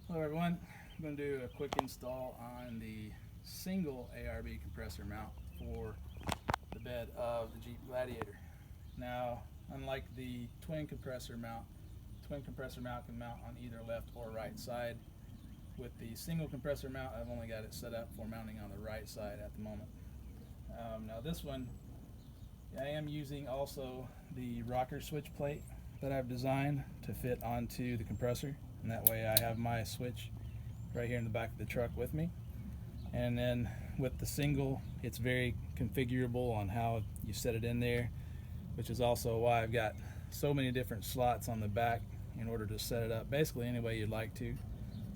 Hello everyone, I'm going to do a quick install on the single ARB compressor mount for the bed of the Jeep Gladiator. Now, unlike the twin compressor mount can mount on either left or right side. With the single compressor mount, I've only got it set up for mounting on the right side at the moment. Now this one, I am using also the rocker switch plate that I've designed to fit onto the compressor, and that way I have my switch right here in the back of the truck with me. And then with the single, it's very configurable on how you set it in there, which is also why I've got so many different slots on the back in order to set it up basically any way you'd like to,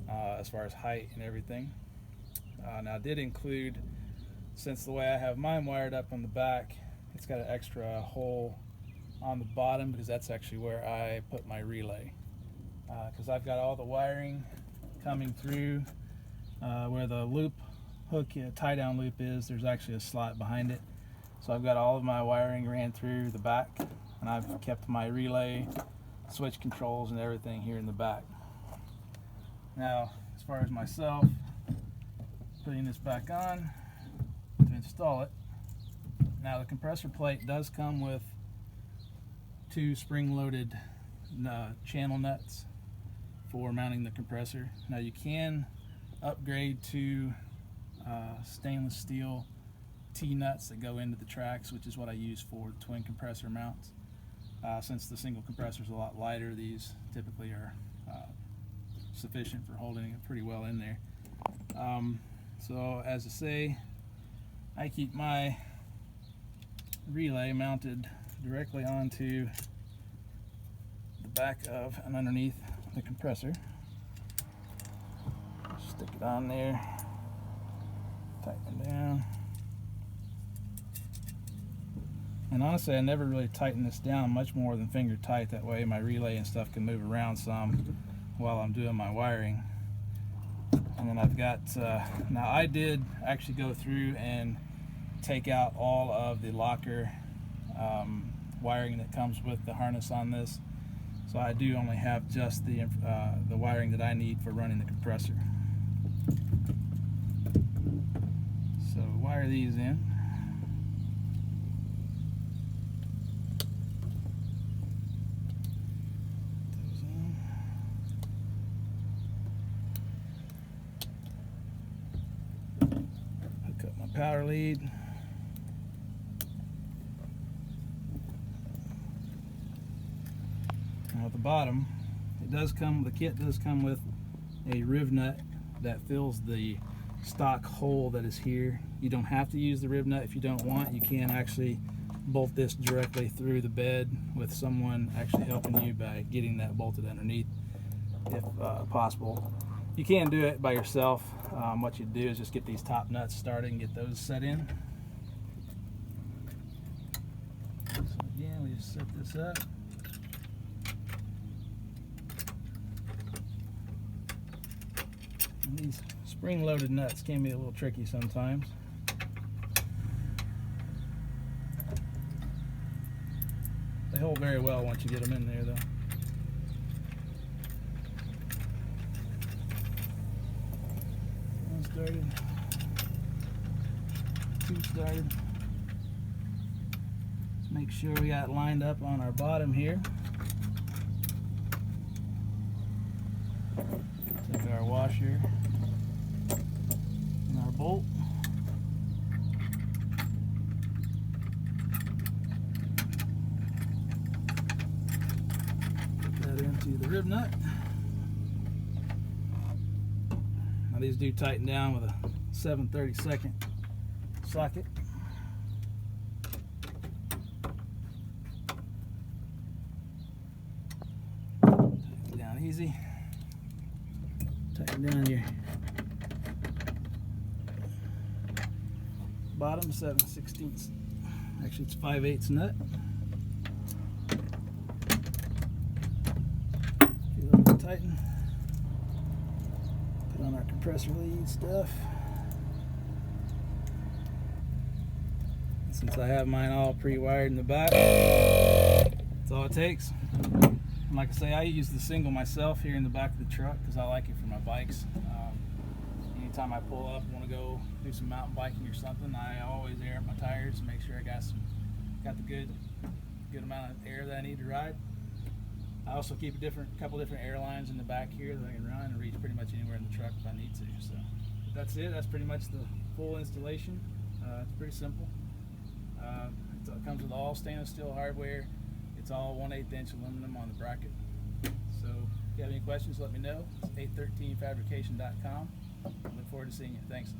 as far as height and everything. Now I did include, since the way I have mine wired up on the back, it's got an extra hole on the bottom because that's actually where I put my relay, because I've got all the wiring coming through where the loop hook tie down loop is. There's actually a slot behind it, so I've got all of my wiring ran through the back, and I've kept my relay, switch controls and everything here in the back. Now as far as myself putting this back on to install it, now the compressor plate does come with two spring-loaded channel nuts for mounting the compressor. Now you can upgrade to stainless steel T-nuts that go into the tracks, which is what I use for twin compressor mounts. Since the single compressor is a lot lighter, these typically are sufficient for holding it pretty well in there. So as I say, I keep my relay mounted directly onto the back of and underneath the compressor. Stick it on there, tighten it down. And honestly, I never really tighten this down much more than finger tight. That way my relay and stuff can move around some while I'm doing my wiring. And then I've got, now I did actually go through and take out all of the locker wiring that comes with the harness on this, so I do only have just the wiring that I need for running the compressor. So wire these in. Hook up my power lead. Now at the bottom, it does come, the kit does come with a Rivet Nut that fills the stock hole that is here. You don't have to use the Rivet Nut if you don't want. You can actually bolt this directly through the bed with someone actually helping you by getting that bolted underneath if possible. You can do it by yourself. What you do is just get these top nuts started and get those set in. So again, we just set this up. These spring-loaded nuts can be a little tricky sometimes. They hold very well once you get them in there, though. One started, two started. Let's make sure we got it lined up on our bottom here. Take our washer and our bolt. Put that into the Rivet Nut. Now these do tighten down with a 7/32 socket. Tighten down easy. Tighten down your bottom 7/16. Actually, it's 5/8 nut. Get a little tighten. Put on our compressor lead stuff. Since I have mine all pre-wired in the back, that's all it takes. And like I say, I use the single myself here in the back of the truck because I like it for my bikes. Anytime I pull up and want to go do some mountain biking or something, I always air up my tires and make sure I got the good amount of air that I need to ride. I also keep a couple different air lines in the back here that I can run and reach pretty much anywhere in the truck if I need to. So that's it. That's pretty much the full installation. It's pretty simple. It comes with all stainless steel hardware. It's all 1/8 inch aluminum on the bracket. So if you have any questions, let me know. It's 813fabrication.com. I look forward to seeing you. Thanks.